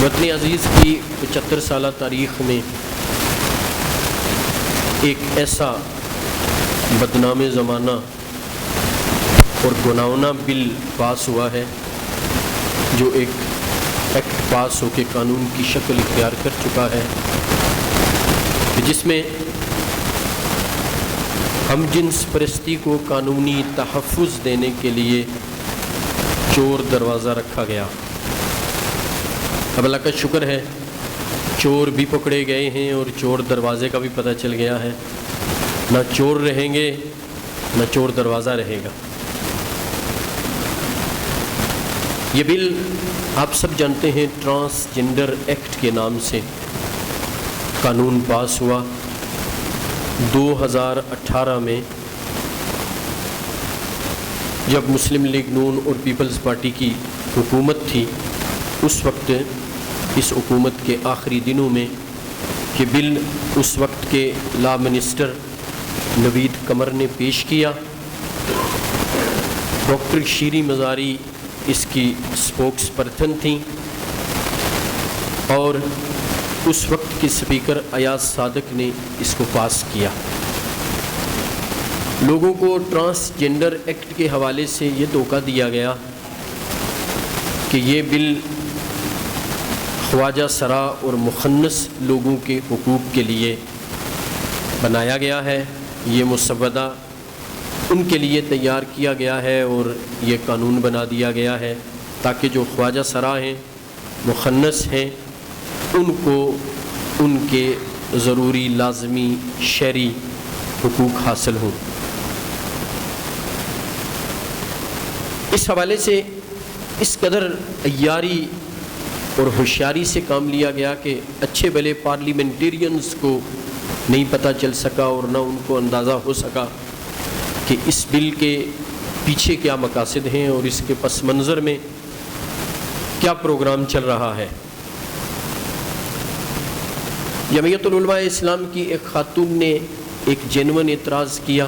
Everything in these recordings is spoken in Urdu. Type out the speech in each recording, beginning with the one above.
وطن عزیز کی 75 سالہ تاریخ میں ایک ایسا بدنام زمانہ اور گناؤنا بل پاس ہوا ہے جو ایک ایکٹ پاس ہو کے قانون کی شکل اختیار کر چکا ہے، جس میں ہم جنس پرستی کو قانونی تحفظ دینے کے لیے چور دروازہ رکھا گیا۔ اب اللہ کا شکر ہے چور بھی پکڑے گئے ہیں اور چور دروازے کا بھی پتہ چل گیا ہے، نہ چور رہیں گے نہ چور دروازہ رہے گا۔ یہ بل آپ سب جانتے ہیں ٹرانسجنڈر ایکٹ کے نام سے قانون پاس ہوا 2018 میں، جب مسلم لیگ نون اور پیپلز پارٹی کی حکومت تھی۔ اس وقت اس حکومت کے آخری دنوں میں یہ بل اس وقت کے لا منسٹر نوید قمر نے پیش کیا۔ ڈاکٹر شیریں مزاری اس کی اسپوکس پرسن تھیں اور اس وقت کے اسپیکر ایاز صادق نے اس کو پاس کیا۔ لوگوں کو ٹرانسجنڈر ایکٹ کے حوالے سے یہ دھوکہ دیا گیا کہ یہ بل خواجہ سرا اور مخنث لوگوں کے حقوق کے لیے بنایا گیا ہے، یہ مسودہ ان کے لیے تیار کیا گیا ہے اور یہ قانون بنا دیا گیا ہے تاکہ جو خواجہ سرا ہیں، مخنث ہیں، ان کو ان کے ضروری لازمی شرعی حقوق حاصل ہوں۔ اس حوالے سے اس قدر عیاری اور ہوشیاری سے کام لیا گیا کہ اچھے بھلے پارلیمنٹیرینز کو نہیں پتہ چل سکا اور نہ ان کو اندازہ ہو سکا کہ اس بل کے پیچھے کیا مقاصد ہیں اور اس کے پس منظر میں کیا پروگرام چل رہا ہے۔ جمعیت العلماء اسلام کی ایک خاتون نے ایک جینون اعتراض کیا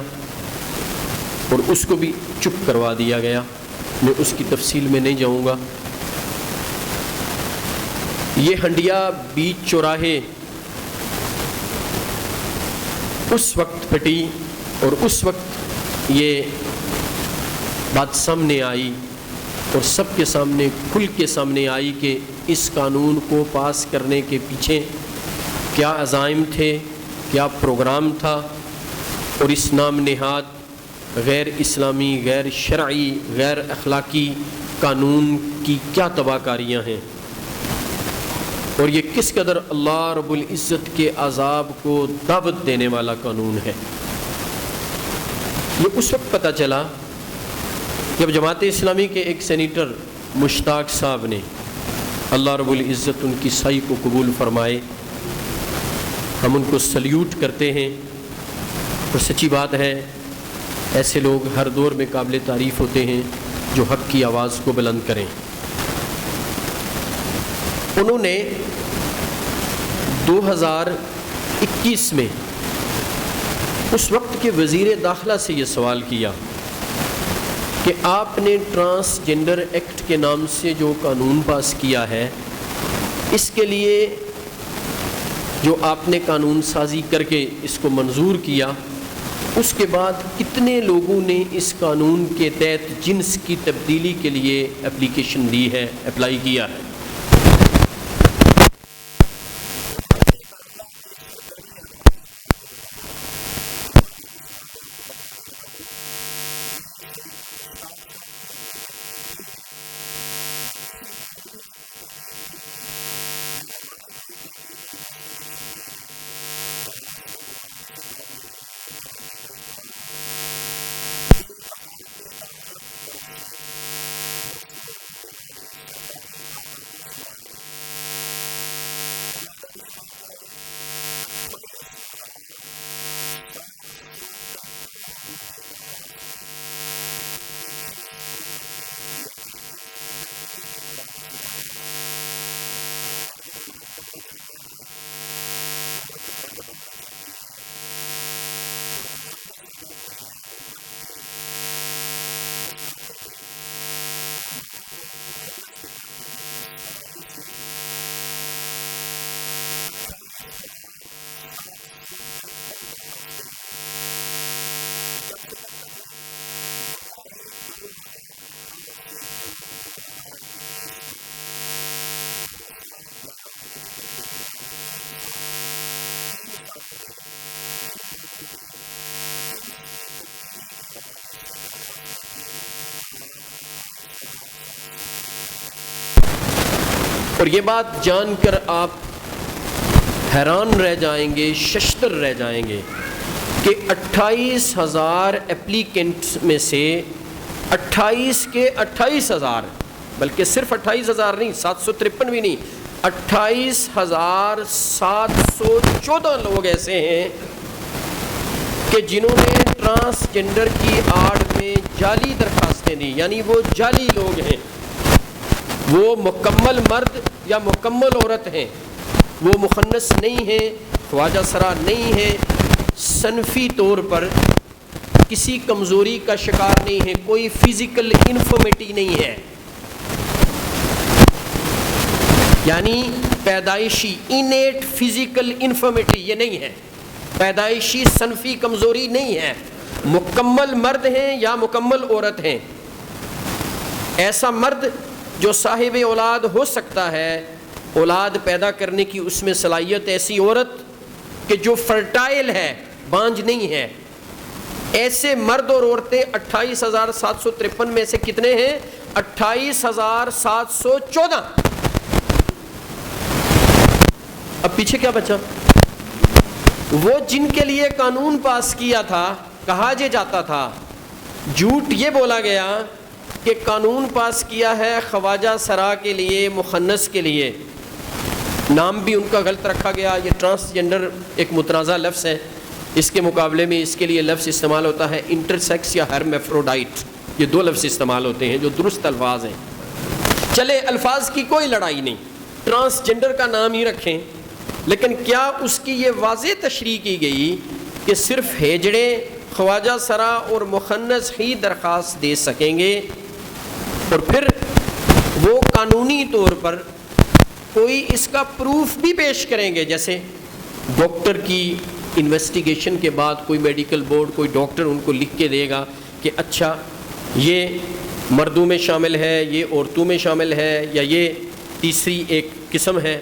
اور اس کو بھی چپ کروا دیا گیا، میں اس کی تفصیل میں نہیں جاؤں گا۔ یہ ہنڈیا بیچ چوراہے اس وقت پھٹی اور اس وقت یہ بات سامنے آئی اور سب کے سامنے کھل کے سامنے آئی کہ اس قانون کو پاس کرنے کے پیچھے کیا عزائم تھے، کیا پروگرام تھا، اور اس نام نہاد غیر اسلامی، غیر شرعی، غیر اخلاقی قانون کی کیا تباہ کاریاں ہیں، اور یہ کس قدر اللہ رب العزت کے عذاب کو دعوت دینے والا قانون ہے۔ یہ اس وقت پتہ چلا جب جماعت اسلامی کے ایک سینیٹر مشتاق صاحب نے، اللہ رب العزت ان کی سعی کو قبول فرمائے، ہم ان کو سلیوٹ کرتے ہیں، اور سچی بات ہے ایسے لوگ ہر دور میں قابل تعریف ہوتے ہیں جو حق کی آواز کو بلند کریں۔ انہوں نے 2021 میں اس وقت کے وزیر داخلہ سے یہ سوال کیا کہ آپ نے ٹرانسجنڈر ایکٹ کے نام سے جو قانون پاس کیا ہے، اس کے لیے جو آپ نے قانون سازی کر کے اس کو منظور کیا، اس کے بعد کتنے لوگوں نے اس قانون کے تحت جنس کی تبدیلی کے لیے اپلیکیشن دی ہے، اپلائی کیا ہے۔ اور یہ بات جان کر آپ حیران رہ جائیں گے، ششدر رہ جائیں گے کہ 28,000 اپلیکنٹس میں سے 28 کے 28,000، بلکہ صرف 28,000 نہیں، 753 بھی نہیں، 28,714 لوگ ایسے ہیں کہ جنہوں نے ٹرانسجنڈر کی آڑ میں جعلی درخواستیں دی، یعنی وہ جعلی لوگ ہیں، وہ مکمل مرد یا مکمل عورت ہیں، وہ مخنث نہیں ہیں، خواجہ سرا نہیں ہیں، صنفی طور پر کسی کمزوری کا شکار نہیں ہے، کوئی فزیکل انفرمیٹی نہیں ہے، یعنی پیدائشی انیٹ فزیکل انفرمیٹی یہ نہیں ہے، پیدائشی صنفی کمزوری نہیں ہے، مکمل مرد ہیں یا مکمل عورت ہیں۔ ایسا مرد جو صاحب اولاد ہو سکتا ہے، اولاد پیدا کرنے کی اس میں صلاحیت، ایسی عورت کہ جو فرٹائل ہے، بانجھ نہیں ہے، ایسے مرد اور عورتیں 28,753 میں سے کتنے ہیں؟ 28,714۔ اب پیچھے کیا بچا؟ وہ جن کے لیے قانون پاس کیا تھا، کہا جاتا تھا، جھوٹ یہ بولا گیا کہ قانون پاس کیا ہے خواجہ سرا کے لیے، مخنث کے لیے، نام بھی ان کا غلط رکھا گیا۔ یہ ٹرانسجنڈر ایک متنازع لفظ ہے، اس کے مقابلے میں اس کے لیے لفظ استعمال ہوتا ہے انٹرسیکس یا ہرمیفروڈائٹ، یہ دو لفظ استعمال ہوتے ہیں جو درست الفاظ ہیں۔ چلے الفاظ کی کوئی لڑائی نہیں، ٹرانسجنڈر کا نام ہی رکھیں، لیکن کیا اس کی یہ واضح تشریح کی گئی کہ صرف ہیجڑے، خواجہ سرا اور مخنث ہی درخواست دے سکیں گے؟ اور پھر وہ قانونی طور پر کوئی اس کا پروف بھی پیش کریں گے، جیسے ڈاکٹر کی انویسٹیگیشن کے بعد کوئی میڈیکل بورڈ، کوئی ڈاکٹر ان کو لکھ کے دے گا کہ اچھا یہ مردوں میں شامل ہے، یہ عورتوں میں شامل ہے، یا یہ تیسری ایک قسم ہے،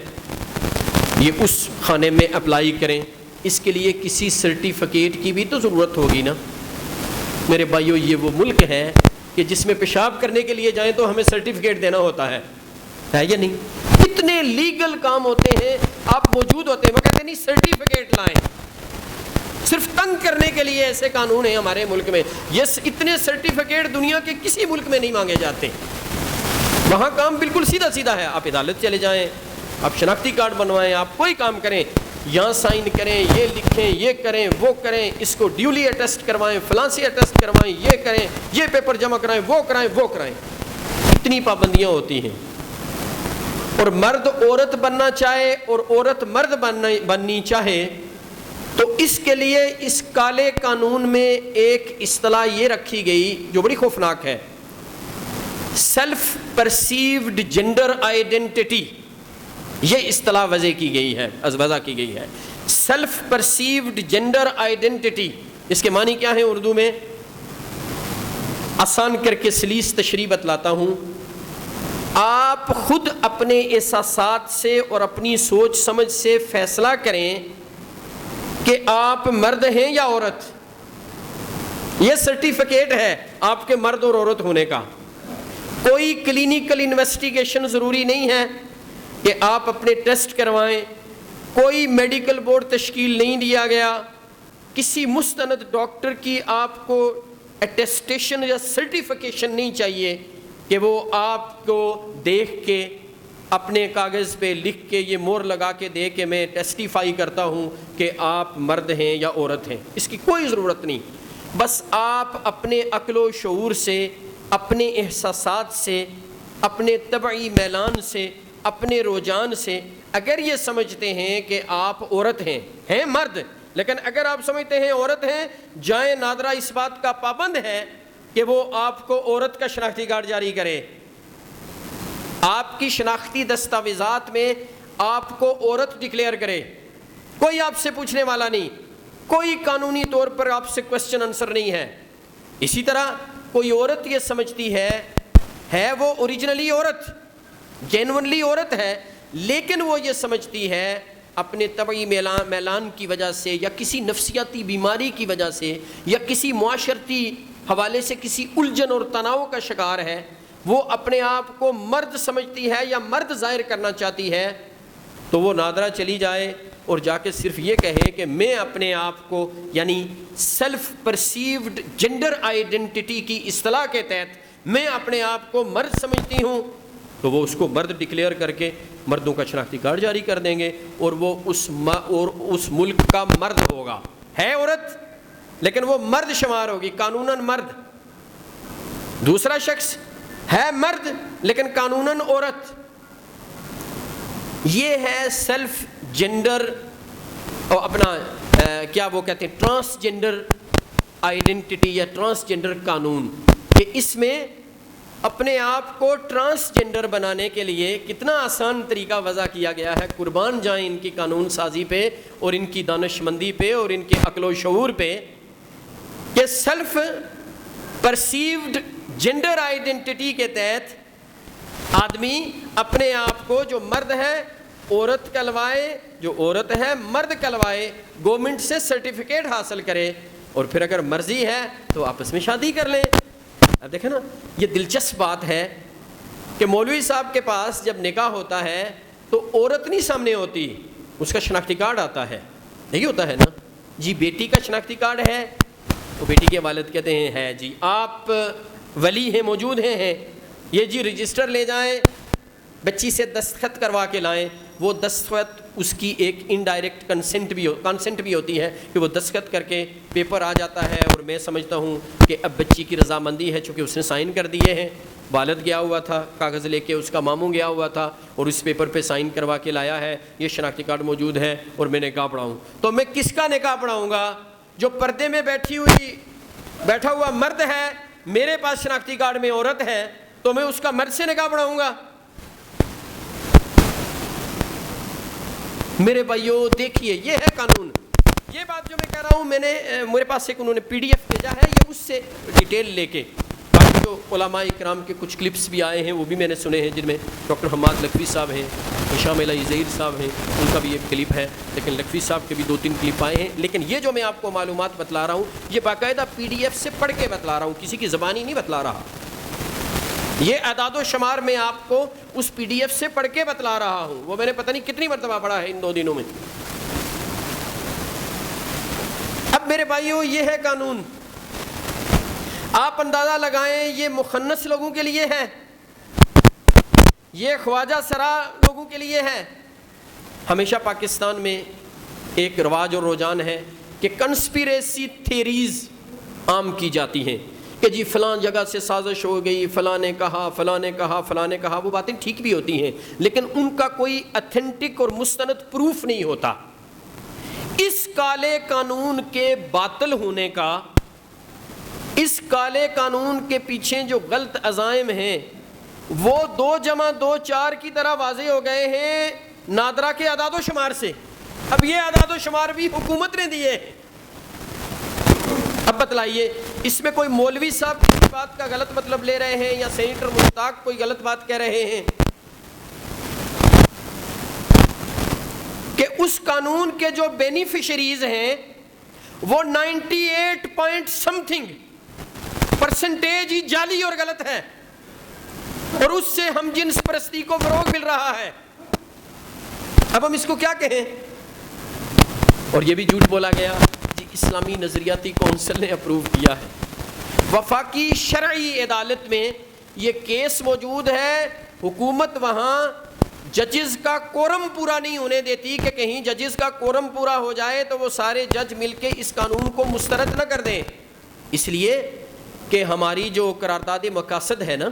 یہ اس خانے میں اپلائی کریں۔ اس کے لیے کسی سرٹیفکیٹ کی بھی تو ضرورت ہوگی نا میرے بھائیو۔ یہ وہ ملک ہے کہ جس میں پیشاب کرنے کے لیے جائیں تو ہمیں سرٹیفکیٹ دینا ہوتا ہے یا نہیں؟ اتنے لیگل کام ہوتے ہیں، آپ موجود ہوتے ہیں، وہ کہتے ہیں نہیں سرٹیفکیٹ لائیں۔ صرف تنگ کرنے کے لیے ایسے قانون ہیں ہمارے ملک میں۔ یہ اتنے سرٹیفکیٹ دنیا کے کسی ملک میں نہیں مانگے جاتے، وہاں کام بالکل سیدھا سیدھا ہے۔ آپ عدالت چلے جائیں، آپ شناختی کارڈ بنوائیں، آپ کوئی کام کریں، یہاں سائن کریں، یہ لکھیں، یہ کریں، وہ کریں، اس کو ڈیولی اٹیسٹ کروائیں، فلاں سے اٹیسٹ کروائیں، یہ کریں، یہ پیپر جمع کرائیں، وہ کرائیں، وہ کرائیں۔ اتنی پابندیاں ہوتی ہیں۔ اور مرد عورت بننا چاہے اور عورت مرد بننی چاہے تو اس کے لیے اس کالے قانون میں ایک اصطلاح یہ رکھی گئی جو بڑی خوفناک ہے، سیلف پرسیوڈ جینڈر آئیڈینٹی۔ یہ اصطلاح وضع کی گئی ہے، سیلف پرسیوڈ جینڈر آئیڈینٹی۔ اس کے معنی کیا ہیں اردو میں؟ آسان کر کے سلیس تشریح بتلاتا ہوں۔ آپ خود اپنے احساسات سے اور اپنی سوچ سمجھ سے فیصلہ کریں کہ آپ مرد ہیں یا عورت۔ یہ سرٹیفکیٹ ہے آپ کے مرد اور عورت ہونے کا۔ کوئی کلینیکل انویسٹیگیشن ضروری نہیں ہے کہ آپ اپنے ٹیسٹ کروائیں، کوئی میڈیکل بورڈ تشکیل نہیں دیا گیا، کسی مستند ڈاکٹر کی آپ کو اٹیسٹیشن یا سرٹیفکیشن نہیں چاہیے کہ وہ آپ کو دیکھ کے اپنے کاغذ پہ لکھ کے یہ مور لگا کے دے کہ میں ٹیسٹیفائی کرتا ہوں کہ آپ مرد ہیں یا عورت ہیں۔ اس کی کوئی ضرورت نہیں۔ بس آپ اپنے عقل و شعور سے، اپنے احساسات سے، اپنے طبعی میلان سے، اپنے رجحان سے اگر یہ سمجھتے ہیں کہ آپ عورت ہیں مرد، لیکن اگر آپ سمجھتے ہیں عورت ہیں، جائیں نادرہ اس بات کا پابند ہے کہ وہ آپ کو عورت کا شناختی کارڈ جاری کرے، آپ کی شناختی دستاویزات میں آپ کو عورت ڈکلیئر کرے، کوئی آپ سے پوچھنے والا نہیں، کوئی قانونی طور پر آپ سے کوسچن آنسر نہیں ہے۔ اسی طرح کوئی عورت یہ سمجھتی ہے وہ اوریجنلی عورت، جینونلی عورت ہے، لیکن وہ یہ سمجھتی ہے اپنے طبعی میلان کی وجہ سے یا کسی نفسیاتی بیماری کی وجہ سے یا کسی معاشرتی حوالے سے کسی الجھن اور تناؤ کا شکار ہے وہ اپنے آپ کو مرد سمجھتی ہے یا مرد ظاہر کرنا چاہتی ہے تو وہ نادرا چلی جائے اور جا کے صرف یہ کہے کہ میں اپنے آپ کو یعنی سیلف پرسیوڈ جینڈر آئیڈینٹی کی اصطلاح کے تحت میں اپنے آپ کو مرد سمجھتی ہوں، تو وہ اس کو مرد ڈکلیئر کر کے مردوں کا شناختی کارڈ جاری کر دیں گے اور وہ اس ملک کا مرد ہوگا۔ ہے عورت لیکن وہ مرد شمار ہوگی، قانوناً مرد۔ دوسرا شخص ہے مرد لیکن قانوناً عورت۔ یہ ہے سیلف جینڈر اور اپنا کیا وہ کہتے ہیں ٹرانسجینڈر آئیڈینٹی یا ٹرانسجینڈر قانون، کہ اس میں اپنے آپ کو ٹرانسجینڈر بنانے کے لیے کتنا آسان طریقہ وضع کیا گیا ہے۔ قربان جائیں ان کی قانون سازی پہ اور ان کی دانشمندی پہ اور ان کے عقل و شعور پہ، کہ سیلف پرسیوڈ جینڈر آئیڈینٹی کے تحت آدمی اپنے آپ کو جو مرد ہے عورت کہلوائے، جو عورت ہے مرد کہلوائے، گورنمنٹ سے سرٹیفکیٹ حاصل کرے اور پھر اگر مرضی ہے تو آپس میں شادی کر لیں۔ اب دیکھیں نا، یہ دلچسپ بات ہے کہ مولوی صاحب کے پاس جب نکاح ہوتا ہے تو عورت نہیں سامنے ہوتی، اس کا شناختی کارڈ آتا ہے، نہیں ہوتا ہے نا جی؟ بیٹی کا شناختی کارڈ ہے تو بیٹی کے والد کہتے ہیں ہے جی، آپ ولی ہیں، موجود ہیں، یہ جی رجسٹر لے جائیں، بچی سے دستخط کروا کے لائیں۔ وہ دستخط اس کی ایک انڈائریکٹ کنسنٹ بھی ہوتی ہے کہ وہ دستخط کر کے پیپر آ جاتا ہے، اور میں سمجھتا ہوں کہ اب بچی کی رضامندی ہے چونکہ اس نے سائن کر دیے ہیں۔ والد گیا ہوا تھا کاغذ لے کے، اس کا ماموں گیا ہوا تھا اور اس پیپر پہ سائن کروا کے لایا ہے، یہ شناختی کارڈ موجود ہے اور میں نکاح پڑھاؤں۔ تو میں کس کا نکاح پڑھاؤں گا؟ جو پردے میں بیٹھا ہوا مرد ہے، میرے پاس شناختی کارڈ میں عورت ہے تو میں اس کا مرد سے نکاح پڑھاؤں گا؟ میرے بھائیو دیکھیے، یہ ہے قانون۔ یہ بات جو میں کہہ رہا ہوں، میرے پاس ایک انہوں نے پی ڈی ایف بھیجا ہے، یہ اس سے ڈیٹیل لے کے، باقی جو علماء اکرام کے کچھ کلپس بھی آئے ہیں وہ بھی میں نے سنے ہیں، جن میں ڈاکٹر حماد لکھوی صاحب ہیں، ہشام الہی ظہیر صاحب ہیں، ان کا بھی ایک کلپ ہے، لیکن لکھوی صاحب کے بھی 2-3 کلپ آئے ہیں۔ لیکن یہ جو میں آپ کو معلومات بتلا رہا ہوں، یہ باقاعدہ پی ڈی ایف سے پڑھ کے بتلا رہا ہوں، کسی کی زبانی نہیں بتلا رہا۔ یہ اعداد و شمار میں آپ کو اس پی ڈی ایف سے پڑھ کے بتلا رہا ہوں، وہ میں نے پتہ نہیں کتنی مرتبہ پڑھا ہے ان 2 دنوں میں۔ اب میرے بھائیو، یہ ہے قانون۔ آپ اندازہ لگائیں، یہ مخنث لوگوں کے لیے ہے، یہ خواجہ سرا لوگوں کے لیے ہے۔ ہمیشہ پاکستان میں ایک رواج اور رجحان ہے کہ کنسپیریسی تھیریز عام کی جاتی ہیں کہ جی فلاں جگہ سے سازش ہو گئی، فلاں نے کہا، فلاں نے کہا، فلاں نے کہا۔ وہ باتیں ٹھیک بھی ہوتی ہیں لیکن ان کا کوئی اتھینٹک اور مستند پروف نہیں ہوتا۔ اس کالے قانون کے باطل ہونے کا، اس کالے قانون کے پیچھے جو غلط عزائم ہیں وہ 2+2=4 کی طرح واضح ہو گئے ہیں نادرا کے اعداد و شمار سے۔ اب یہ اعداد و شمار بھی حکومت نے دیے۔ اب بتلائیے، اس میں کوئی مولوی صاحب کسی بات کا غلط مطلب لے رہے ہیں یا سینیٹر مشتاق کوئی غلط بات کہہ رہے ہیں کہ اس قانون کے جو بینیفیشریز ہیں وہ 98% ہی جعلی اور غلط ہے، اور اس سے ہم جنس پرستی کو فروغ مل رہا ہے۔ اب ہم اس کو کیا کہیں؟ اور یہ بھی جھوٹ بولا گیا جی اسلامی نظریاتی کونسل نے اپروو کیا ہے۔ وفاقی شرعی عدالت میں یہ کیس موجود ہے، حکومت وہاں ججز کا کورم پورا نہیں ہونے دیتی کہ کہیں ججز کا کورم پورا ہو جائے تو وہ سارے جج مل کے اس قانون کو مسترد نہ کر دیں، اس لیے کہ ہماری جو قرارداد مقاصد ہے نا،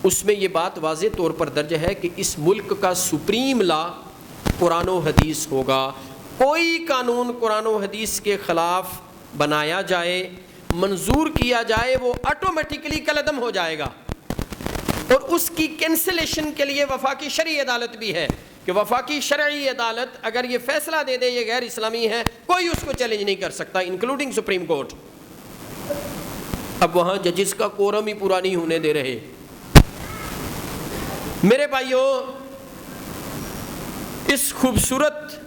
اس میں یہ بات واضح طور پر درج ہے کہ اس ملک کا سپریم لا قرآن و حدیث ہوگا۔ کوئی قانون قرآن و حدیث کے خلاف بنایا جائے، منظور کیا جائے، وہ آٹومیٹکلی کالعدم ہو جائے گا۔ اور اس کی کینسلیشن کے لیے وفاقی شرعی عدالت بھی ہے کہ وفاقی شرعی عدالت اگر یہ فیصلہ دے دے یہ غیر اسلامی ہے، کوئی اس کو چیلنج نہیں کر سکتا، انکلوڈنگ سپریم کورٹ۔ اب وہاں ججز کا کورم ہی پورا نہیں ہونے دے رہے۔ میرے بھائیو، اس خوبصورت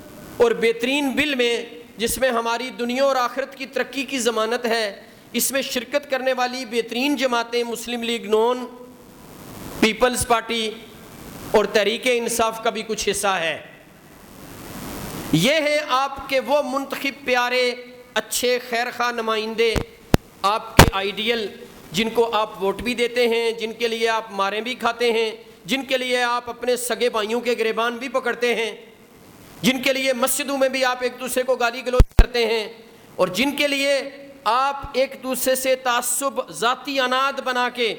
اور بہترین بل میں جس میں ہماری دنیا اور آخرت کی ترقی کی ضمانت ہے، اس میں شرکت کرنے والی بہترین جماعتیں مسلم لیگ نون، پیپلز پارٹی اور تحریک انصاف کا بھی کچھ حصہ ہے۔ یہ ہیں آپ کے وہ منتخب پیارے اچھے خیرخواہ نمائندے، آپ کے آئیڈیل، جن کو آپ ووٹ بھی دیتے ہیں، جن کے لیے آپ ماریں بھی کھاتے ہیں، جن کے لیے آپ اپنے سگے بھائیوں کے گریبان بھی پکڑتے ہیں، جن کے لیے مسجدوں میں بھی آپ ایک دوسرے کو گالی گلوچ کرتے ہیں، اور جن کے لیے آپ ایک دوسرے سے تعصب، ذاتی اناد بنا کے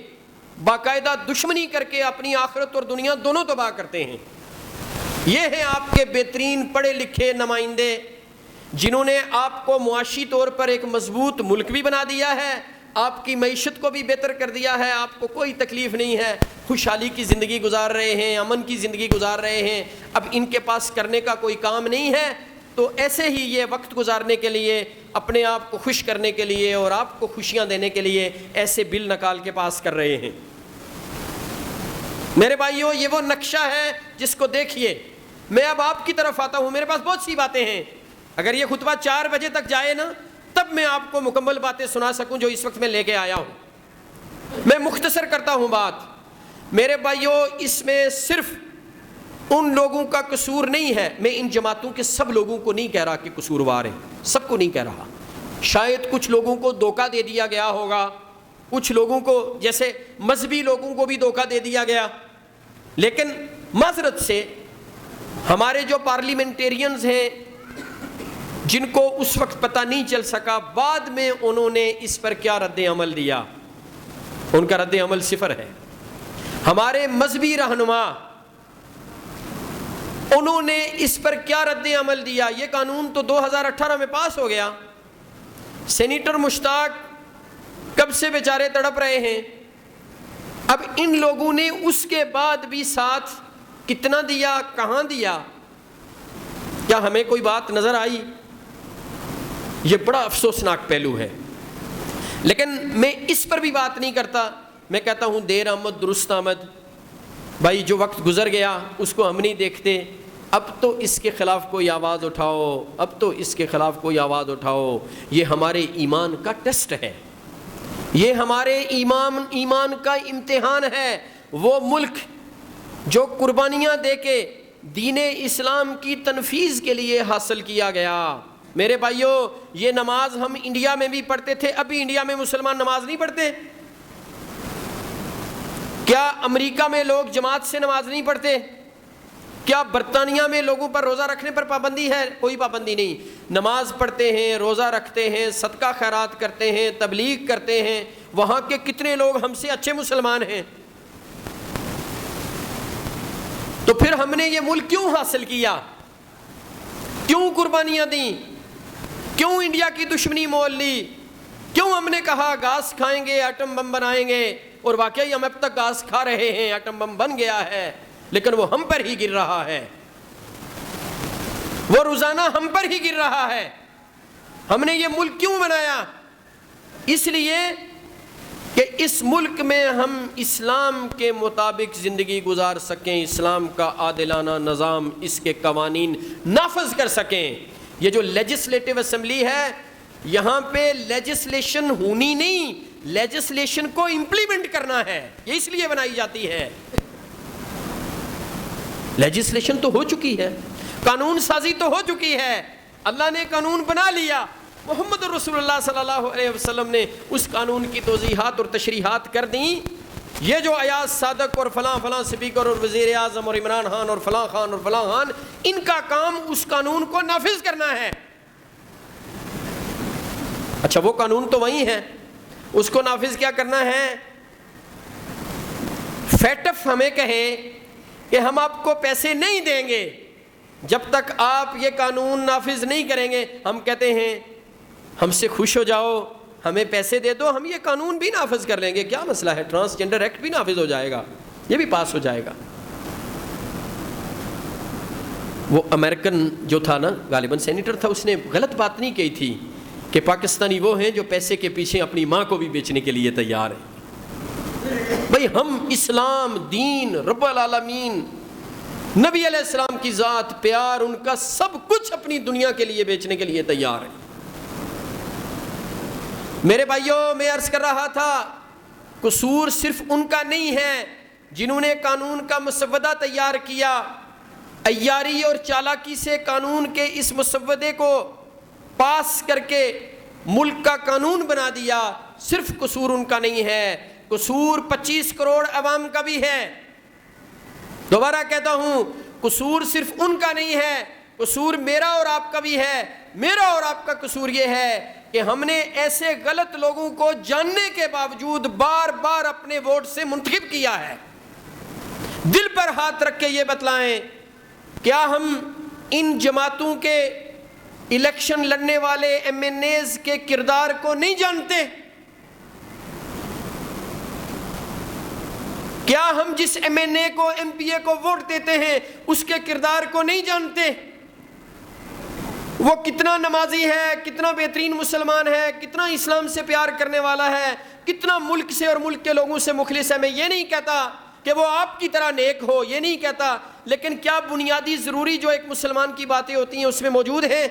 باقاعدہ دشمنی کر کے اپنی آخرت اور دنیا دونوں تباہ کرتے ہیں۔ یہ ہیں آپ کے بہترین پڑھے لکھے نمائندے، جنہوں نے آپ کو معاشی طور پر ایک مضبوط ملک بھی بنا دیا ہے، آپ کی معیشت کو بھی بہتر کر دیا ہے، آپ کو کوئی تکلیف نہیں ہے، خوشحالی کی زندگی گزار رہے ہیں، امن کی زندگی گزار رہے ہیں۔ اب ان کے پاس کرنے کا کوئی کام نہیں ہے، تو ایسے ہی یہ وقت گزارنے کے لیے، اپنے آپ کو خوش کرنے کے لیے اور آپ کو خوشیاں دینے کے لیے ایسے بل نکال کے پاس کر رہے ہیں۔ میرے بھائیوں، یہ وہ نقشہ ہے جس کو دیکھیے۔ میں اب آپ کی طرف آتا ہوں، میرے پاس بہت سی باتیں ہیں، اگر یہ خطبہ 4 بجے تک جائے نا، تب میں آپ کو مکمل باتیں سنا سکوں جو اس وقت میں لے کے آیا ہوں۔ میں مختصر کرتا ہوں بات۔ میرے بھائیوں، اس میں صرف ان لوگوں کا قصور نہیں ہے، میں ان جماعتوں کے سب لوگوں کو نہیں کہہ رہا کہ قصوروار ہیں، سب کو نہیں کہہ رہا، شاید کچھ لوگوں کو دھوکہ دے دیا گیا ہوگا، کچھ لوگوں کو جیسے مذہبی لوگوں کو بھی دھوکہ دے دیا گیا، لیکن معذرت سے ہمارے جو پارلیمنٹیرینز ہیں، جن کو اس وقت پتہ نہیں چل سکا بعد میں انہوں نے اس پر کیا رد عمل دیا، ان کا رد عمل صفر ہے۔ ہمارے مذہبی رہنما، انہوں نے اس پر کیا رد عمل دیا؟ یہ قانون تو 2018 میں پاس ہو گیا، سینیٹر مشتاق کب سے بیچارے تڑپ رہے ہیں، اب ان لوگوں نے اس کے بعد بھی ساتھ کتنا دیا، کہاں دیا؟ کیا ہمیں کوئی بات نظر آئی؟ یہ بڑا افسوسناک پہلو ہے، لیکن میں اس پر بھی بات نہیں کرتا، میں کہتا ہوں دیر آمد درست آمد۔ بھائی جو وقت گزر گیا اس کو ہم نہیں دیکھتے، اب تو اس کے خلاف کوئی آواز اٹھاؤ، اب تو اس کے خلاف کوئی آواز اٹھاؤ۔ یہ ہمارے ایمان کا ٹیسٹ ہے، یہ ہمارے ایمان کا امتحان ہے۔ وہ ملک جو قربانیاں دے کے دین اسلام کی تنفیذ کے لیے حاصل کیا گیا۔ میرے بھائیوں، یہ نماز ہم انڈیا میں بھی پڑھتے تھے، ابھی انڈیا میں مسلمان نماز نہیں پڑھتے؟ کیا امریکہ میں لوگ جماعت سے نماز نہیں پڑھتے؟ کیا برطانیہ میں لوگوں پر روزہ رکھنے پر پابندی ہے؟ کوئی پابندی نہیں، نماز پڑھتے ہیں، روزہ رکھتے ہیں، صدقہ خیرات کرتے ہیں، تبلیغ کرتے ہیں۔ وہاں کے کتنے لوگ ہم سے اچھے مسلمان ہیں۔ تو پھر ہم نے یہ ملک کیوں حاصل کیا؟ کیوں قربانیاں دیں؟ کیوں انڈیا کی دشمنی مول لی؟ کیوں ہم نے کہا گاس کھائیں گے، ایٹم بم بنائیں گے، اور واقعی ہم اب تک گاس کھا رہے ہیں، ایٹم بم بن گیا ہے، لیکن وہ ہم پر ہی گر رہا ہے، وہ روزانہ ہم پر ہی گر رہا ہے۔ ہم نے یہ ملک کیوں بنایا؟ اس لیے کہ اس ملک میں ہم اسلام کے مطابق زندگی گزار سکیں، اسلام کا عادلانہ نظام، اس کے قوانین نافذ کر سکیں۔ یہ جو لیجسلیٹو اسمبلی ہے، یہاں پہ لیجسلیشن ہونی نہیں، لیجسلیشن کو امپلیمنٹ کرنا ہے، یہ اس لیے بنائی جاتی ہے۔ لیجسلیشن تو ہو چکی ہے، قانون سازی تو ہو چکی ہے، اللہ نے قانون بنا لیا، محمد رسول اللہ صلی اللہ علیہ وسلم نے اس قانون کی توضیحات اور تشریحات کر دیں۔ یہ جو ایاز صادق اور فلاں فلاں سپیکر اور وزیر اعظم اور عمران خان اور فلاں خان اور فلاں خان، ان کا کام اس قانون کو نافذ کرنا ہے۔ اچھا، وہ قانون تو وہی ہے، اس کو نافذ کیا کرنا ہے؟ فیٹف ہمیں کہے کہ ہم آپ کو پیسے نہیں دیں گے جب تک آپ یہ قانون نافذ نہیں کریں گے، ہم کہتے ہیں ہم سے خوش ہو جاؤ، ہمیں پیسے دے دو، ہم یہ قانون بھی نافذ کر لیں گے، کیا مسئلہ ہے، ٹرانسجنڈر ایکٹ بھی نافذ ہو جائے گا، یہ بھی پاس ہو جائے گا۔ وہ امریکن جو تھا نا، غالباً سینیٹر تھا، اس نے غلط بات نہیں کہی تھی کہ پاکستانی وہ ہیں جو پیسے کے پیچھے اپنی ماں کو بھی بیچنے کے لیے تیار ہیں۔ بھئی ہم اسلام، دین، رب العالمین، نبی علیہ السلام کی ذات، پیار، ان کا سب کچھ اپنی دنیا کے لیے بیچنے کے لیے تیار ہیں۔ میرے بھائیوں، میں عرض کر رہا تھا، قصور صرف ان کا نہیں ہے، جنہوں نے قانون کا مسودہ تیار کیا، عیاری اور چالاکی سے قانون کے اس مسودے کو پاس کر کے ملک کا قانون بنا دیا، صرف قصور ان کا نہیں ہے، قصور 25 کروڑ عوام کا بھی ہے۔ دوبارہ کہتا ہوں، قصور صرف ان کا نہیں ہے، قصور میرا اور آپ کا بھی ہے۔ میرا اور آپ کا قصور یہ ہے کہ ہم نے ایسے غلط لوگوں کو جاننے کے باوجود بار بار اپنے ووٹ سے منتخب کیا ہے۔ دل پر ہاتھ رکھ کے یہ بتلائیں، کیا ہم ان جماعتوں کے الیکشن لڑنے والے ایم این ایز کے کردار کو نہیں جانتے؟ کیا ہم جس ایم این اے کو، ایم پی اے کو ووٹ دیتے ہیں اس کے کردار کو نہیں جانتے؟ وہ کتنا نمازی ہے، کتنا بہترین مسلمان ہے، کتنا اسلام سے پیار کرنے والا ہے، کتنا ملک سے اور ملک کے لوگوں سے مخلص ہے۔ میں یہ نہیں کہتا کہ وہ آپ کی طرح نیک ہو، یہ نہیں کہتا، لیکن کیا بنیادی ضروری جو ایک مسلمان کی باتیں ہوتی ہیں اس میں موجود ہیں؟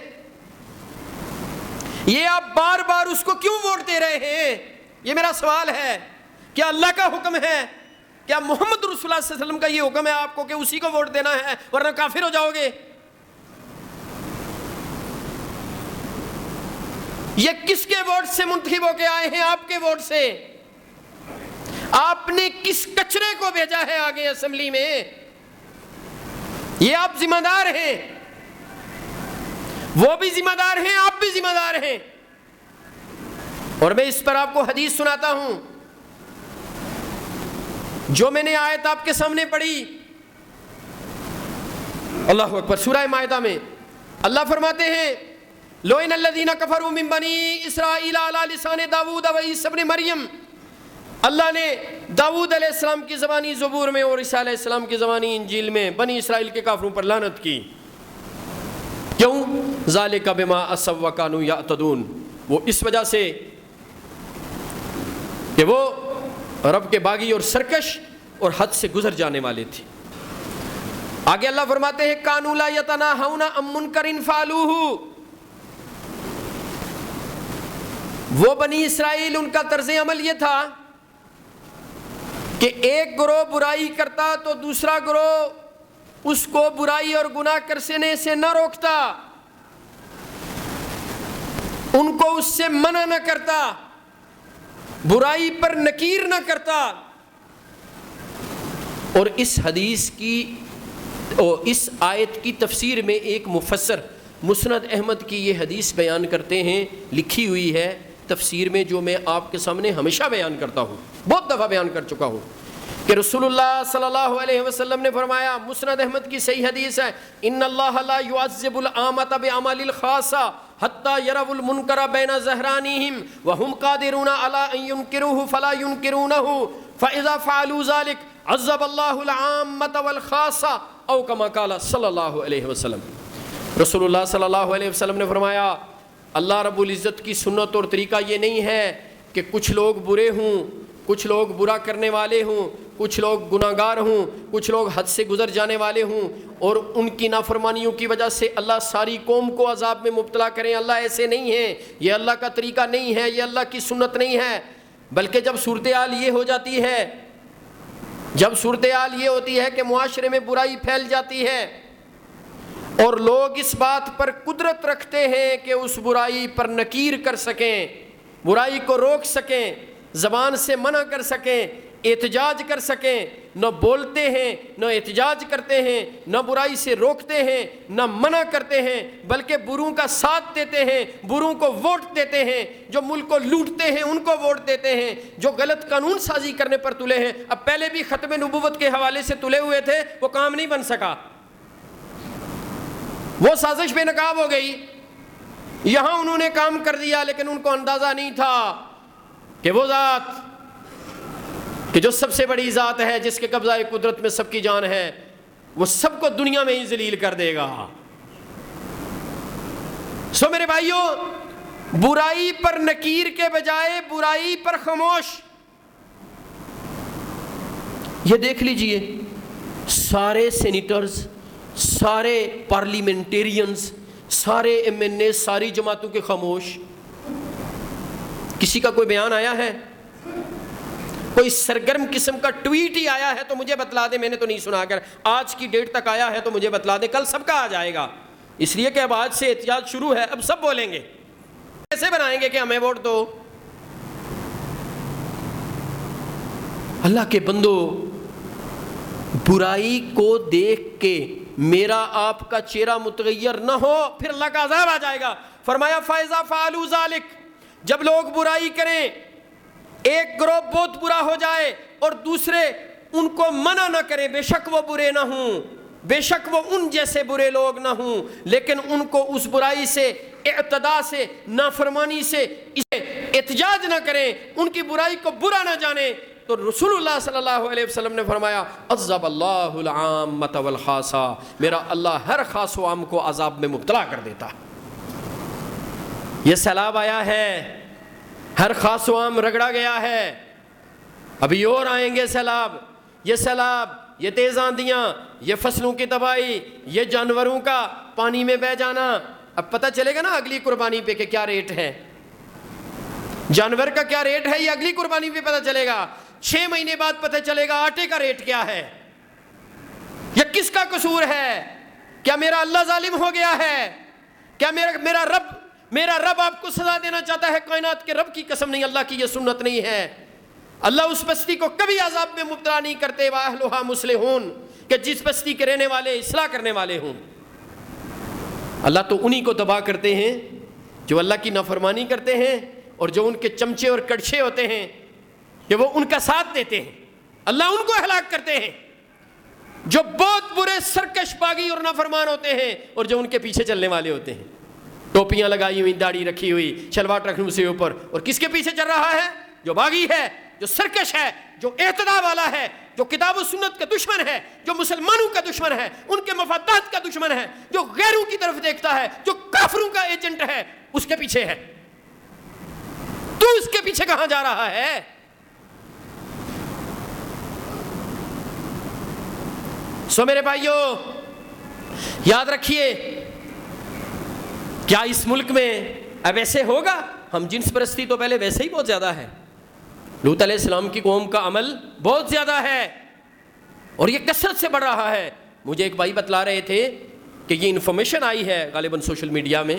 یہ آپ بار بار اس کو کیوں ووٹ دے رہے ہیں؟ یہ میرا سوال ہے۔ کیا اللہ کا حکم ہے؟ کیا محمد رسول اللہ صلی اللہ علیہ وسلم کا یہ حکم ہے آپ کو کہ اسی کو ووٹ دینا ہے ورنہ کافر ہو جاؤ گے؟ یہ کس کے ووٹ سے منتخب ہو کے آئے ہیں؟ آپ کے ووٹ سے۔ آپ نے کس کچرے کو بھیجا ہے آگے اسمبلی میں؟ یہ آپ ذمہ دار ہیں، وہ بھی ذمہ دار ہیں، آپ بھی ذمہ دار ہیں۔ اور میں اس پر آپ کو حدیث سناتا ہوں جو میں نے آیت آپ کے سامنے پڑھی، اللہ اکبر، سورہ مائدہ میں اللہ فرماتے ہیں لوئن الذین کفروا من بنی اسرائیل علی لسان داؤد و عیسی ابن مریم۔ اللہ نے داؤد علیہ السلام کی زبانی زبور میں اور عیسیٰ علیہ السلام کی زبانی انجیل میں بنی اسرائیل کے کافروں پر لعنت کی۔ کیوں؟ ذالک بما عصوا وکانوا یعتدون، وہ اس وجہ سے کہ وہ رب کے باغی اور سرکش اور حد سے گزر جانے والے تھے۔ آگے اللہ فرماتے ہیں کانوا لا یتناہون عن منکر فعلوہ، وہ بنی اسرائیل ان کا طرز عمل یہ تھا کہ ایک گروہ برائی کرتا تو دوسرا گروہ اس کو برائی اور گناہ کرنے سے نہ روکتا، ان کو اس سے منع نہ کرتا، برائی پر نکیر نہ کرتا۔ اور اس حدیث کی اور اس آیت کی تفسیر میں ایک مفسر مسند احمد کی یہ حدیث بیان کرتے ہیں، لکھی ہوئی ہے تفسیر میں، جو میں آپ کے سامنے ہمیشہ بیان کرتا ہوں، بہت دفعہ بیان کر چکا ہوں، کہ رسول اللہ صلی اللہ علیہ وسلم نے فرمایا، مسند احمد کی صحیح حدیث ہے، ان اللہ لا يعذب العامة بعمل الخاصة حتى يروا المنکر بین ظہرانہم وهم قادرون على ان ينکروه فلا ينکرونه فاذا فعلوا ذلك عذب الله العامة والخاصة او كما قال صلی اللہ علیہ وسلم۔ رسول اللہ صلی اللہ علیہ وسلم نے فرمایا، اللہ رب العزت کی سنت اور طریقہ یہ نہیں ہے کہ کچھ لوگ برے ہوں، کچھ لوگ برا کرنے والے ہوں، کچھ لوگ گناہگار ہوں، کچھ لوگ حد سے گزر جانے والے ہوں، اور ان کی نافرمانیوں کی وجہ سے اللہ ساری قوم کو عذاب میں مبتلا کریں۔ اللہ ایسے نہیں ہے، یہ اللہ کا طریقہ نہیں ہے، یہ اللہ کی سنت نہیں ہے۔ بلکہ جب صورتحال یہ ہو جاتی ہے، جب صورتحال یہ ہوتی ہے کہ معاشرے میں برائی پھیل جاتی ہے اور لوگ اس بات پر قدرت رکھتے ہیں کہ اس برائی پر نکیر کر سکیں، برائی کو روک سکیں، زبان سے منع کر سکیں، احتجاج کر سکیں، نہ بولتے ہیں، نہ احتجاج کرتے ہیں، نہ برائی سے روکتے ہیں، نہ منع کرتے ہیں، بلکہ بروں کا ساتھ دیتے ہیں، بروں کو ووٹ دیتے ہیں، جو ملک کو لوٹتے ہیں ان کو ووٹ دیتے ہیں، جو غلط قانون سازی کرنے پر تلے ہیں۔ اب پہلے بھی ختم نبوت کے حوالے سے تلے ہوئے تھے، وہ کام نہیں بن سکا، وہ سازش بے نقاب ہو گئی۔ یہاں انہوں نے کام کر دیا، لیکن ان کو اندازہ نہیں تھا کہ وہ ذات کہ جو سب سے بڑی ذات ہے، جس کے قبضہ قدرت میں سب کی جان ہے، وہ سب کو دنیا میں ہی ذلیل کر دے گا۔ سو میرے بھائیوں، برائی پر نکیر کے بجائے برائی پر خاموش۔ یہ دیکھ لیجئے، سارے سینیٹرز، سارے پارلیمنٹیرینز، سارے ایم این اے، ساری جماعتوں کے خاموش۔ کسی کا کوئی بیان آیا ہے؟ کوئی سرگرم قسم کا ٹویٹ ہی آیا ہے تو مجھے بتلا دے، میں نے تو نہیں سنا، اگر آج کی ڈیٹ تک آیا ہے تو مجھے بتلا دے، کل سب کا آ جائے گا، اس لیے کہ اب آج سے احتجاج شروع ہے، اب سب بولیں گے، کیسے بنائیں گے کہ ہمیں ووٹ دو؟ اللہ کے بندو، برائی کو دیکھ کے میرا آپ کا چہرہ متغیر نہ ہو، پھر اللہ کا عذاب آ جائے گا۔ فرمایا فَإِذَا فَعَلُوا ذَلِكَ، جب لوگ برائی کریں، ایک گروہ بہت برا ہو جائے اور دوسرے ان کو منع نہ کریں، بے شک وہ برے نہ ہوں، بے شک وہ ان جیسے برے لوگ نہ ہوں، لیکن ان کو اس برائی سے، اعتداء سے، نافرمانی سے احتجاج نہ کریں، ان کی برائی کو برا نہ جانیں، تو رسول اللہ صلی اللہ علیہ وسلم نے فرمایا عذب اللہ العامۃ والخاصہ، میرا اللہ ہر خاص و عام کو عذاب میں مبتلا کر دیتا۔ یہ سیلاب آیا ہے، ہر خاص و عام رگڑا گیا ہے، ابھی اور آئیں گے سیلاب، یہ سیلاب، یہ تیز آندیاں، یہ فصلوں کی تباہی، یہ جانوروں کا پانی میں بہہ جانا، اب پتہ چلے گا نا اگلی قربانی پہ کہ کیا ریٹ ہے، جانور کا کیا ریٹ ہے، یہ اگلی قربانی پہ پتہ چلے گا، 6 مہینے بعد پتہ چلے گا آٹے کا ریٹ کیا ہے، یہ کس کا قصور ہے؟ کیا میرا اللہ ظالم ہو گیا ہے؟ کیا میرا رب آپ کو سزا دینا چاہتا ہے؟ کائنات کے رب کی قسم نہیں، اللہ کی یہ سنت نہیں ہے، اللہ اس بستی کو کبھی عذاب میں مبتلا نہیں کرتے، وَأَهْلُهَا مُصْلِحُونَ، کہ جس بستی کے رہنے والے اصلاح کرنے والے ہوں۔ اللہ تو انہی کو تباہ کرتے ہیں جو اللہ کی نافرمانی کرتے ہیں اور جو ان کے چمچے اور کڑچھے ہوتے ہیں کہ وہ ان کا ساتھ دیتے ہیں، اللہ ان کو ہلاک کرتے ہیں، جو بہت برے سرکش باغی اور نافرمان ہوتے ہیں اور جو ان کے پیچھے چلنے والے ہوتے ہیں، ٹوپیاں لگائی ہوئی، داڑھی رکھی ہوئی، شلوار رکھی سے اوپر، اور کس کے پیچھے چل رہا ہے؟ جو باغی ہے، جو سرکش ہے، جو اعتداء والا ہے، جو کتاب و سنت کا دشمن ہے، جو مسلمانوں کا دشمن ہے، ان کے مفادات کا دشمن ہے، جو غیروں کی طرف دیکھتا ہے، جو کافروں کا ایجنٹ ہے، اس کے پیچھے ہے۔ تو اس کے پیچھے کہاں جا رہا ہے؟ سو میرے بھائیوں یاد رکھیے، کیا اس ملک میں اب ایسے ہوگا؟ ہم جنس پرستی تو پہلے ویسے ہی بہت زیادہ ہے، لوط علیہ السلام کی قوم کا عمل بہت زیادہ ہے اور یہ کثرت سے بڑھ رہا ہے۔ مجھے ایک بھائی بتلا رہے تھے کہ یہ انفارمیشن آئی ہے غالباً سوشل میڈیا میں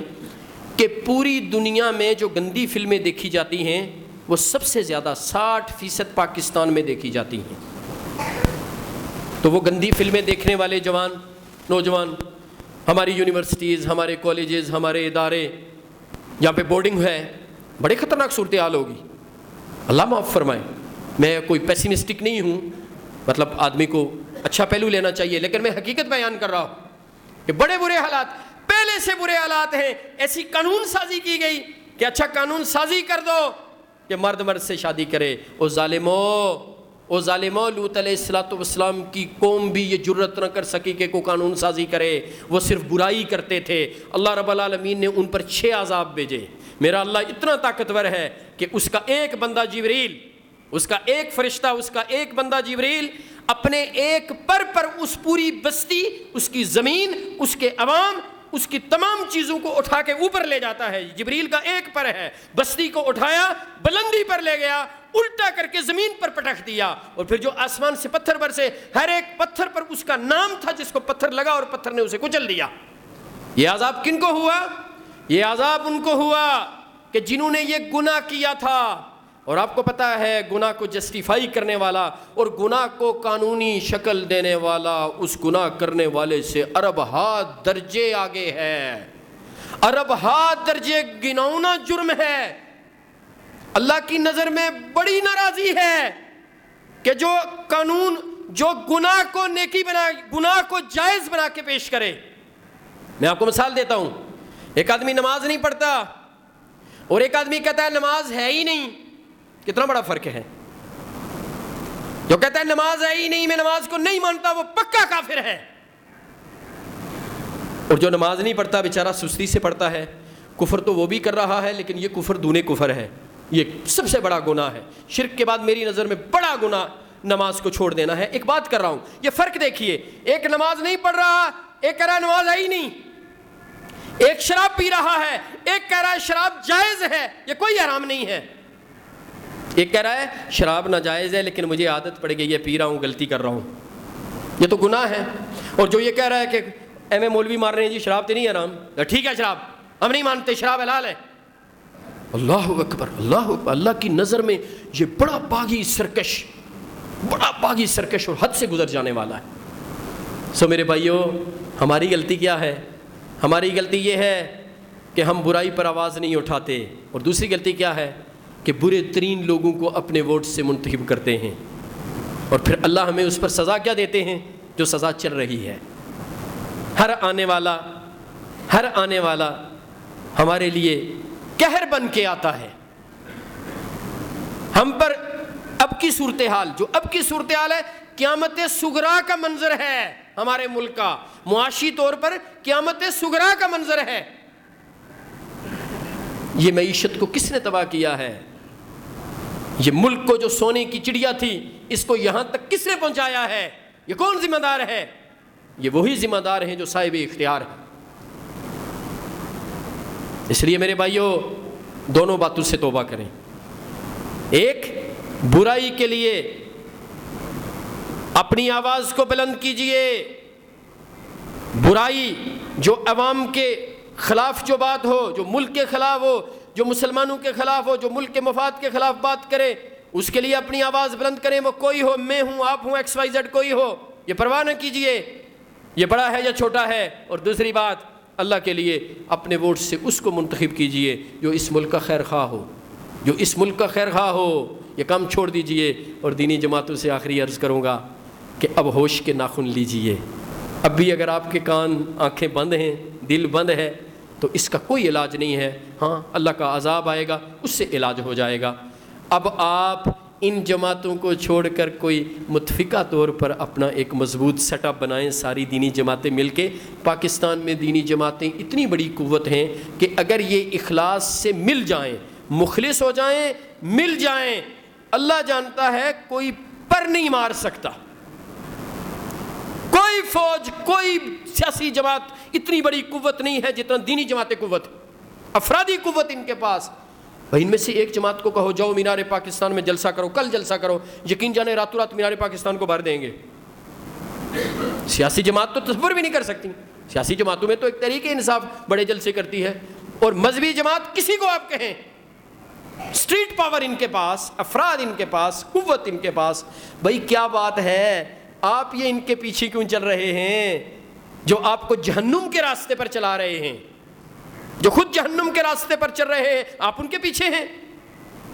کہ پوری دنیا میں جو گندی فلمیں دیکھی جاتی ہیں وہ سب سے زیادہ 60% پاکستان میں دیکھی جاتی ہیں۔ تو وہ گندی فلمیں دیکھنے والے نوجوان، ہماری یونیورسٹیز، ہمارے کالجز، ہمارے ادارے، یہاں پہ بورڈنگ ہے، بڑے خطرناک صورتحال ہوگی، اللہ معاف فرمائے۔ میں کوئی پیسیمسٹک نہیں ہوں، مطلب آدمی کو اچھا پہلو لینا چاہیے، لیکن میں حقیقت بیان کر رہا ہوں کہ بڑے برے حالات، پہلے سے برے حالات ہیں۔ ایسی قانون سازی کی گئی کہ اچھا قانون سازی کر دو کہ مرد مرد سے شادی کرے۔ او ظالمو، لوط علیہ السلام کی قوم بھی یہ جرت نہ کر سکی کہ کوئی قانون سازی کرے، وہ صرف برائی کرتے تھے۔ اللہ رب العالمین نے ان پر 6 عذاب بھیجے۔ میرا اللہ اتنا طاقتور ہے کہ اس کا ایک بندہ جبریل، اس کا ایک فرشتہ، اس کا ایک بندہ جبریل اپنے ایک پر اس پوری بستی، اس کی زمین، اس کے عوام، اس کی تمام چیزوں کو اٹھا کے اوپر لے جاتا ہے۔ جبریل کا ایک پر ہے، بستی کو اٹھایا، بلندی پر لے گیا، الٹا کر کے زمین پر پٹک دیا، اور پھر جو آسمان سے پتھر برسے، ہر ایک پتھر پر اس کا نام تھا جس کو پتھر لگا اور پتھر نے اسے کچل دیا۔ یہ عذاب کن کو ہوا؟ یہ عذاب ان کو ہوا کہ جنہوں نے یہ گناہ کیا تھا۔ اور آپ کو پتا ہے گناہ کو جسٹیفائی کرنے والا اور گناہ کو قانونی شکل دینے والا اس گناہ کرنے والے سے ارب ہاتھ درجے آگے ہے، ارب ہاتھ درجے گناؤنا جرم ہے۔ اللہ کی نظر میں بڑی ناراضی ہے کہ جو قانون، جو گناہ کو نیکی بنا، گناہ کو جائز بنا کے پیش کرے۔ میں آپ کو مثال دیتا ہوں، ایک آدمی نماز نہیں پڑھتا اور ایک آدمی کہتا ہے نماز ہے ہی نہیں۔ کتنا بڑا فرق ہے؟ جو کہتا ہے نماز ہے ہی نہیں، میں نماز کو نہیں مانتا، وہ پکا کافر ہے، اور جو نماز نہیں پڑھتا بیچارہ سستی سے پڑھتا ہے، کفر تو وہ بھی کر رہا ہے لیکن یہ کفر دونے کفر ہے، یہ سب سے بڑا گناہ ہے۔ شرک کے بعد میری نظر میں بڑا گناہ نماز کو چھوڑ دینا ہے۔ ایک بات کر رہا ہوں، یہ فرق دیکھیے، ایک نماز نہیں پڑھ رہا، ایک کہہ رہا ہے نماز ہے ہی نہیں، ایک شراب پی رہا ہے، ایک کہہ رہا ہے شراب جائز ہے، یہ کوئی حرام نہیں ہے۔ ایک کہہ رہا ہے شراب ناجائز ہے لیکن مجھے عادت پڑ گئی ہے، پی رہا ہوں، غلطی کر رہا ہوں، یہ تو گناہ ہے۔ اور جو یہ کہہ رہا ہے کہ ایم اے مولوی مار رہے ہیں جی شراب تو نہیں حرام، ٹھیک ہے شراب ہم نہیں مانتے، شراب حلال ہے۔ اللہ اکبر، اللہ اکبر، اللہ کی نظر میں یہ بڑا باغی سرکش اور حد سے گزر جانے والا ہے۔ سو میرے بھائیوں، ہماری غلطی کیا ہے؟ ہماری غلطی یہ ہے کہ ہم برائی پر آواز نہیں اٹھاتے، اور دوسری غلطی کیا ہے کہ برے ترین لوگوں کو اپنے ووٹ سے منتخب کرتے ہیں، اور پھر اللہ ہمیں اس پر سزا کیا دیتے ہیں؟ جو سزا چل رہی ہے۔ ہر آنے والا ہمارے لیے قہر بن کے آتا ہے ہم پر۔ اب کی صورتحال ہے قیامت صغریٰ کا منظر ہے، ہمارے ملک کا معاشی طور پر قیامت صغریٰ کا منظر ہے۔ یہ معیشت کو کس نے تباہ کیا ہے؟ یہ ملک کو جو سونے کی چڑیا تھی، اس کو یہاں تک کس نے پہنچایا ہے؟ یہ کون ذمہ دار ہے؟ یہ وہی ذمہ دار ہیں جو صاحب اختیار ہیں۔ اس لیے میرے بھائیوں، دونوں باتوں سے توبہ کریں۔ ایک، برائی کے لیے اپنی آواز کو بلند کیجئے، برائی جو عوام کے خلاف جو بات ہو، جو ملک کے خلاف ہو، جو مسلمانوں کے خلاف ہو، جو ملک کے مفاد کے خلاف بات کرے، اس کے لیے اپنی آواز بلند کریں۔ وہ کوئی ہو، میں ہوں، آپ ہوں، ایکس وائی زیڈ کوئی ہو، یہ پرواہ نہ کیجئے یہ بڑا ہے یا چھوٹا ہے۔ اور دوسری بات، اللہ کے لیے اپنے ووٹ سے اس کو منتخب کیجئے جو اس ملک کا خیر خواہ ہو، یہ کام چھوڑ دیجئے۔ اور دینی جماعتوں سے آخری عرض کروں گا کہ اب ہوش کے ناخن لیجئے۔ اب بھی اگر آپ کے کان، آنکھیں بند ہیں، دل بند ہے، تو اس کا کوئی علاج نہیں ہے۔ ہاں، اللہ کا عذاب آئے گا، اس سے علاج ہو جائے گا۔ اب آپ ان جماعتوں کو چھوڑ کر کوئی متفقہ طور پر اپنا ایک مضبوط سیٹ اپ بنائیں، ساری دینی جماعتیں مل کے۔ پاکستان میں دینی جماعتیں اتنی بڑی قوت ہیں کہ اگر یہ اخلاص سے مل جائیں، مخلص ہو جائیں، مل جائیں، اللہ جانتا ہے کوئی پر نہیں مار سکتا۔ کوئی فوج، کوئی سیاسی جماعت اتنی بڑی قوت نہیں ہے جتنا دینی جماعتیں قوت، افرادی قوت ان کے پاس۔ ان میں سے ایک جماعت کو کہو جاؤ مینار پاکستان میں جلسہ کرو، کل جلسہ کرو، یقین جانے راتوں رات مینار پاکستان کو بھر دیں گے۔ سیاسی جماعت تو تصور بھی نہیں کر سکتی۔ سیاسی جماعتوں میں تو ایک تحریک انصاف بڑے جلسے کرتی ہے، اور مذہبی جماعت کسی کو آپ کہیں، اسٹریٹ پاور ان کے پاس، افراد ان کے پاس، قوت ان کے پاس۔ بھائی کیا بات ہے، آپ یہ ان کے پیچھے کیوں چل رہے ہیں جو آپ کو جہنم کے راستے پر چلا رہے ہیں؟ جو خود جہنم کے راستے پر چل رہے ہیں، آپ ان کے پیچھے ہیں۔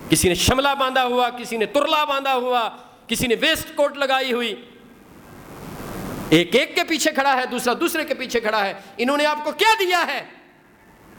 کسی نے شملہ باندھا ہوا، کسی نے ترلا باندھا ہوا، کسی نے ویسٹ کوٹ لگائی ہوئی، ایک ایک کے پیچھے کھڑا ہے، دوسرا دوسرے کے پیچھے کھڑا ہے۔ انہوں نے آپ کو کیا دیا ہے؟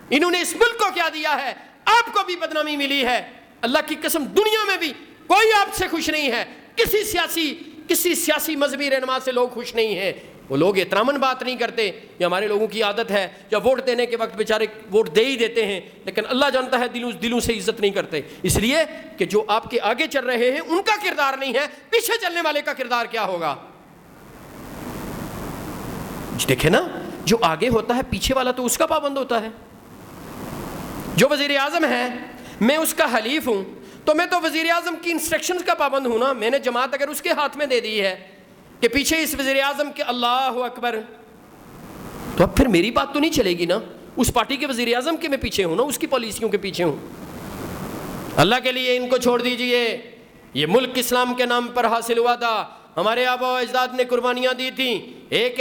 انہوں نے اس ملک کو کیا دیا ہے؟ آپ کو بھی بدنامی ملی ہے۔ اللہ کی قسم، دنیا میں بھی کوئی آپ سے خوش نہیں ہے، کسی سیاسی مذہبی رہنما سے لوگ خوش نہیں ہیں۔ وہ لوگ احتراماً بات نہیں کرتے، یہ ہمارے لوگوں کی عادت ہے، یا ووٹ دینے کے وقت بیچارے ووٹ دے ہی دیتے ہیں، لیکن اللہ جانتا ہے دلوں سے عزت نہیں کرتے، اس لیے کہ جو آپ کے آگے چل رہے ہیں ان کا کردار نہیں ہے، پیچھے چلنے والے کا کردار کیا ہوگا۔ دیکھیں نا، جو آگے ہوتا ہے پیچھے والا تو اس کا پابند ہوتا ہے۔ جو وزیر اعظم ہے، میں اس کا حلیف ہوں، تو میں تو وزیر اعظم کی انسٹرکشنز کا پابند ہوں نا۔ میں نے جماعت اگر اس کے ہاتھ میں دے دی ہے کہ پیچھے اس وزیر اعظم کے اللہ اکبر، تو اب پھر میری بات تو نہیں چلے گی نا، اس پارٹی کے وزیر اعظم کے میں پیچھے ہوں نا، اس کی پالیسیوں کے پیچھے ہوں۔ اللہ کے لیے ان کو چھوڑ دیجئے۔ یہ ملک اسلام کے نام پر حاصل ہوا تھا، ہمارے آبا و اجداد نے قربانیاں دی تھیں، ایک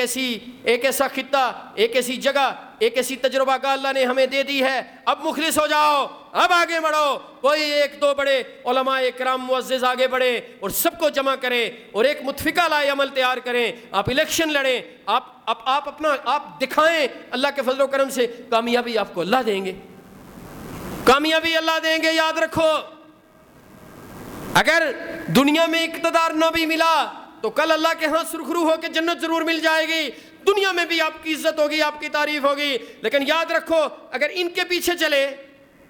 ایسا خطہ، ایک ایسی جگہ، ایک ایسی تجربہ کا اللہ نے ہمیں دے دی ہے۔ اب مخلص ہو جاؤ، اب آگے بڑھو، کوئی ایک دو بڑے علماء اکرام معزز آگے بڑھے اور سب کو جمع کریں اور ایک متفقہ لائے عمل تیار کریں، آپ الیکشن لڑیں، آپ دکھائیں اللہ کے فضل و کرم سے، کامیابی آپ کو اللہ دیں گے، کامیابی اللہ دیں گے۔ یاد رکھو، اگر دنیا میں اقتدار نہ بھی ملا تو کل اللہ کے ہاں سرخرو ہو کے جنت ضرور مل جائے گی، دنیا میں بھی آپ کی عزت ہوگی، آپ کی تعریف ہوگی۔ لیکن یاد رکھو، اگر ان کے پیچھے چلے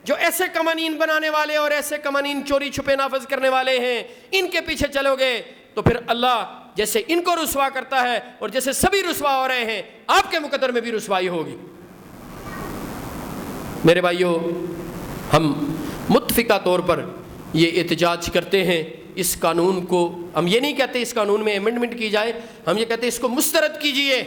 جو ایسے قوانین بنانے والے اور ایسے قوانین چوری چھپے نافذ کرنے والے ہیں، ان کے پیچھے چلو گے تو پھر اللہ جیسے ان کو رسوا کرتا ہے اور جیسے سبھی رسوا ہو رہے ہیں، آپ کے مقدر میں بھی رسوائی ہوگی۔ میرے بھائیوں، ہم متفقہ طور پر یہ احتجاج کرتے ہیں اس قانون کو، ہم یہ نہیں کہتے اس قانون میں امینڈمنٹ کی جائے، ہم یہ کہتے ہیں اس کو مسترد کیجئے،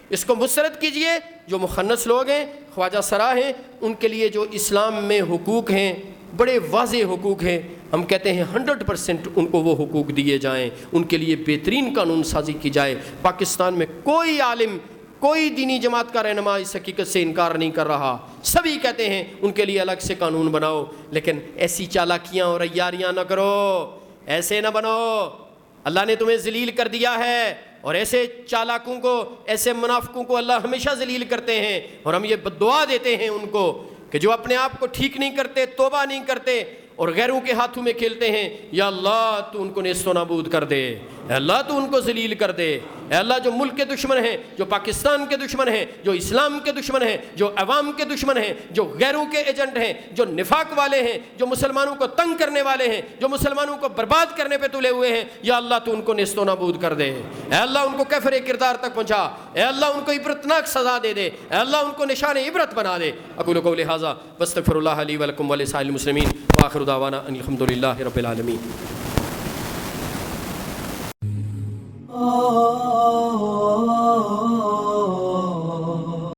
اس کو مسترد کیجئے۔ جو مخنث لوگ ہیں، خواجہ سرا ہیں، ان کے لیے جو اسلام میں حقوق ہیں بڑے واضح حقوق ہیں، ہم کہتے ہیں 100% ان کو وہ حقوق دیے جائیں، ان کے لیے بہترین قانون سازی کی جائے۔ پاکستان میں کوئی عالم، کوئی دینی جماعت کا رہنما اس حقیقت سے انکار نہیں کر رہا، سبھی کہتے ہیں ان کے لیے الگ سے قانون بناؤ، لیکن ایسی چالاکیاں اور عیاریاں نہ کرو، ایسے نہ بنو، اللہ نے تمہیں ذلیل کر دیا ہے، اور ایسے چالاکوں کو، ایسے منافقوں کو اللہ ہمیشہ ذلیل کرتے ہیں، اور ہم یہ دعا دیتے ہیں ان کو کہ جو اپنے آپ کو ٹھیک نہیں کرتے، توبہ نہیں کرتے اور غیروں کے ہاتھوں میں کھیلتے ہیں، یا اللہ تو ان کو نیست و نابود کر دے، اے اللہ تو ان کو ذلیل کر دے، اے اللہ جو ملک کے دشمن ہیں، جو پاکستان کے دشمن ہیں، جو اسلام کے دشمن ہیں، جو عوام کے دشمن ہیں، جو غیروں کے ایجنٹ ہیں، جو نفاق والے ہیں، جو مسلمانوں کو تنگ کرنے والے ہیں، جو مسلمانوں کو برباد کرنے پہ تلے ہوئے ہیں، یا اللہ تو ان کو نیست و نابود کر دے، اے اللہ ان کو کفر کردار تک پہنچا، اے اللہ ان کو عبرتناک سزا دے دے، اے اللہ ان کو نشان عبرت بنا دے۔ اقول قولی ھذا واستغفر اللہ لی ولکم ولسائر المسلمین وآخر دعوانا ان الحمد للہ رب العالمین۔